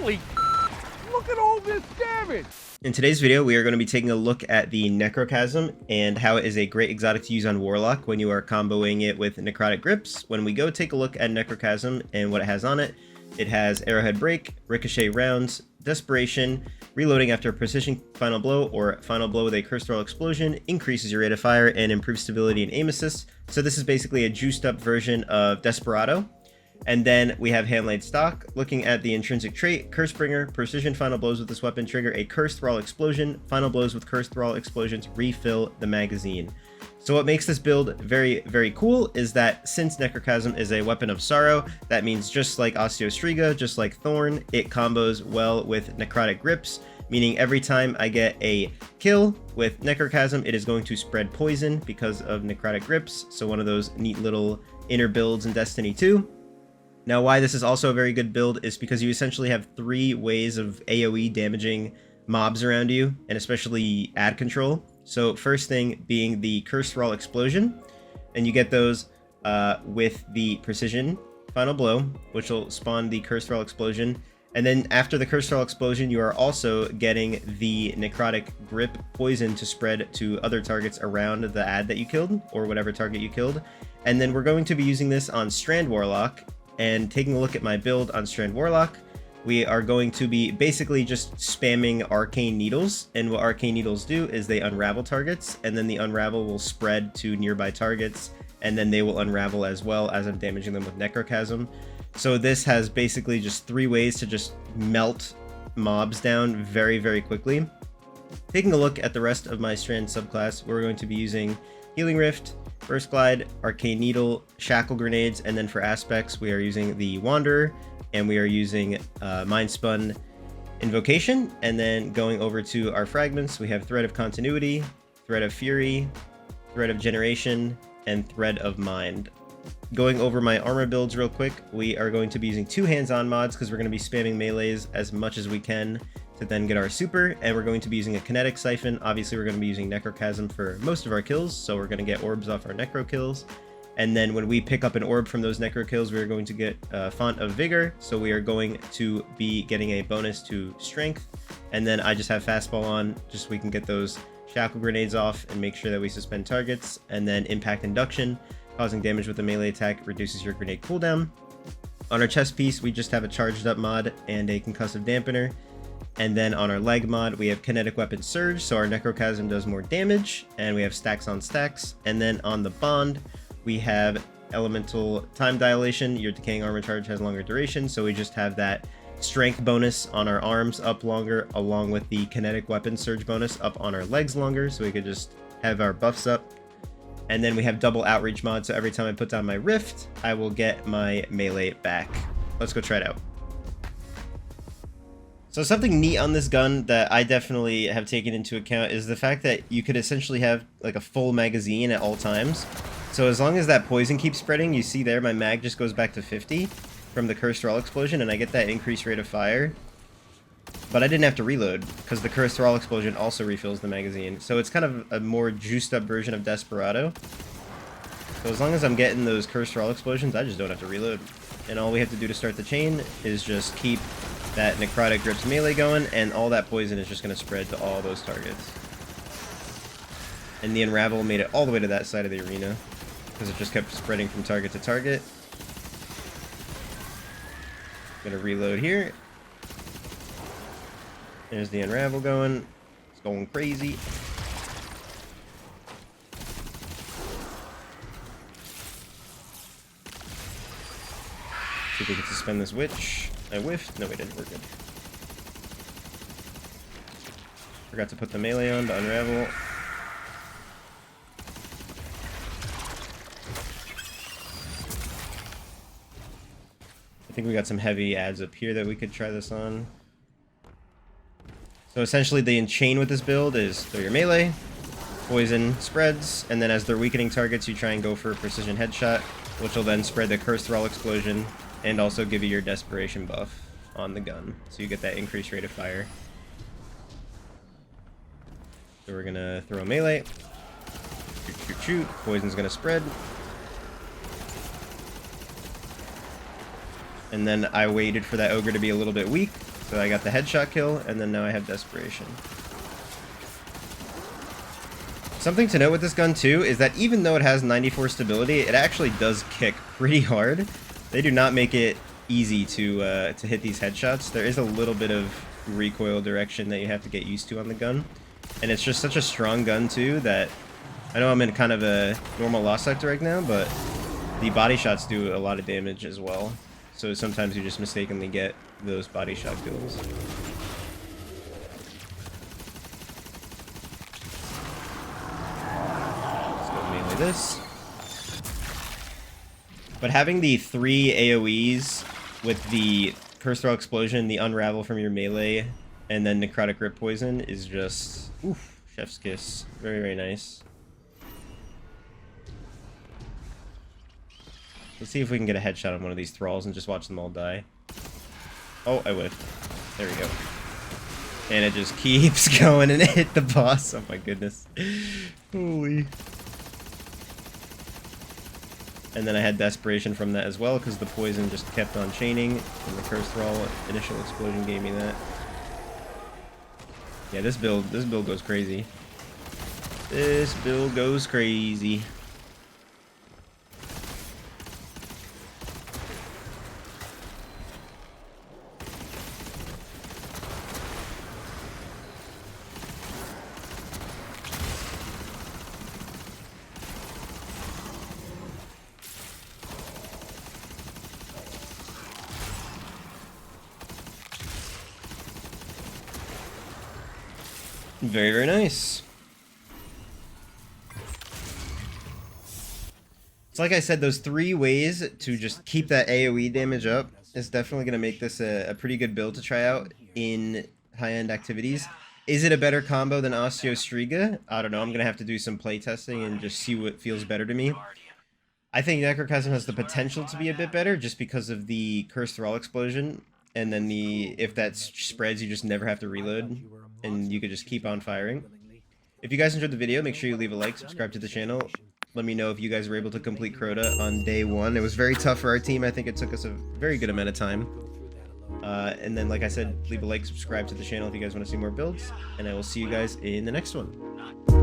Holy look at all this damage! In today's video, we are going to be taking a look at the Necrochasm and how it is a great exotic to use on Warlock when you are comboing it with Necrotic Grips. When we go take a look at Necrochasm and what it has on it, it has Arrowhead Break, Ricochet Rounds, Desperation, Reloading after a Precision Final Blow or Final Blow with a Cursed Roll Explosion, increases your rate of fire, and improves stability and aim assist. So this is basically a juiced up version of Desperado. And then we have Handlaid Stock. Looking at the intrinsic trait, Cursebringer, Precision Final Blows with this weapon trigger a Cursed Thrall Explosion. Final Blows with Cursed Thrall Explosions refill the magazine. So what makes this build very, very cool is that since Necrochasm is a weapon of sorrow, that means just like Osteostriga, just like Thorn, it combos well with Necrotic Grips, meaning every time I get a kill with Necrochasm, it is going to spread poison because of Necrotic Grips. So one of those neat little inner builds in Destiny 2. Now, why this is also a very good build is because you essentially have 3 ways of AoE damaging mobs around you, and especially ad control. So first thing being the Cursed Thrall Explosion, and you get those with the Precision Final Blow, which will spawn the Cursed Thrall Explosion. And then after the Cursed Thrall Explosion, you are also getting the Necrotic Grip Poison to spread to other targets around the ad that you killed, or whatever target you killed. And then we're going to be using this on Strand Warlock. And taking a look at my build on Strand Warlock, we are going to be basically just spamming Arcane Needles. And what Arcane Needles do is they unravel targets, and then the unravel will spread to nearby targets, and then they will unravel as well as I'm damaging them with Necrochasm. So this has basically just 3 ways to just melt mobs down very, very quickly. Taking a look at the rest of my Strand subclass, we're going to be using Healing Rift, Burst Glide, Arcane Needle, Shackle Grenades, and then for aspects we are using the Wanderer, and we are using Mind Spun Invocation. And then going over to our fragments, we have Thread of Continuity, Thread of Fury, Thread of Generation, and Thread of Mind. Going over my armor builds real quick, we are going to be using 2 hands-on mods because we're going to be spamming melees as much as we can to then get our super, and we're going to be using a kinetic siphon. Obviously we're going to be using Necrochasm for most of our kills, so we're going to get orbs off our necro kills. And then when we pick up an orb from those necro kills, we are going to get Font of Vigor, so we are going to be getting a bonus to strength. And then I just have fastball on just so we can get those shackle grenades off and make sure that we suspend targets. And then impact induction, causing damage with a melee attack, reduces your grenade cooldown. On our chest piece, we just have a charged up mod and a concussive dampener. And then on our leg mod, we have Kinetic Weapon Surge, so our Necrochasm does more damage, and we have stacks on stacks. And then on the bond, we have Elemental Time Dilation. Your Decaying Armor Charge has longer duration, so we just have that strength bonus on our arms up longer, along with the Kinetic Weapon Surge bonus up on our legs longer, so we could just have our buffs up. And then we have double outreach mod, so every time I put down my Rift, I will get my melee back. Let's go try it out. So something neat on this gun that I definitely have taken into account is the fact that you could essentially have like a full magazine at all times. So as long as that poison keeps spreading, you see there my mag just goes back to 50 from the Cursed Thrall Explosion, and I get that increased rate of fire. But I didn't have to reload because the Cursed Thrall Explosion also refills the magazine. So it's kind of a more juiced up version of Desperado. So as long as I'm getting those Cursed Thrall Explosions, I just don't have to reload. And all we have to do to start the chain is just keep that Necrotic Grips melee going, and all that poison is just going to spread to all those targets. And the Unravel made it all the way to that side of the arena, because it just kept spreading from target to target. Gonna reload here. There's the Unravel going. It's going crazy. See if we can suspend this witch. I whiffed. No, we didn't. We're good. Forgot to put the melee on to unravel. I think we got some heavy adds up here that we could try this on. So essentially the enchain with this build is throw your melee, poison spreads, and then as they're weakening targets, you try and go for a precision headshot, which will then spread the Cursed Thrall Explosion and also give you your desperation buff on the gun. So you get that increased rate of fire. So we're gonna throw melee. Shoot, shoot, shoot. Poison's gonna spread. And then I waited for that ogre to be a little bit weak, So I got the headshot kill, and then now I have Desperation. Something to note with this gun too is that even though it has 94 stability, it actually does kick pretty hard. They do not make it easy to hit these headshots. There is a little bit of recoil direction that you have to get used to on the gun. And it's just such a strong gun too that I know I'm in kind of a normal loss sector right now, but the body shots do a lot of damage as well. So sometimes you just mistakenly get those body shot kills. Let's go melee this. But having the 3 AoEs with the Curse Throw Explosion, the Unravel from your melee, and then Necrotic Grip Poison is just, oof, chef's kiss. Very, very nice. Let's see if we can get a headshot on one of these thralls and just watch them all die. Oh, I whiffed. There we go. And it just keeps going and it hit the boss. Oh my goodness. Holy. And then I had Desperation from that as well, because the poison just kept on chaining, and the Curse Thrall initial explosion gave me that. Yeah, this build goes crazy. This build goes crazy. Very, very nice. It's like I said, those 3 ways to just keep that AoE damage up is definitely going to make this a pretty good build to try out in high-end activities. Is it a better combo than Osteo Striga? I don't know. I'm going to have to do some playtesting and just see what feels better to me. I think Necrochasm has the potential to be a bit better just because of the Curse Thrall Explosion. And then if that spreads, you just never have to reload. And you could just keep on firing. If you guys enjoyed the video, make sure you leave a like, subscribe to the channel. Let me know if you guys were able to complete Crota on day 1. It was very tough for our team. I think it took us a very good amount of time. And then, like I said, leave a like, subscribe to the channel if you guys want to see more builds. And I will see you guys in the next one.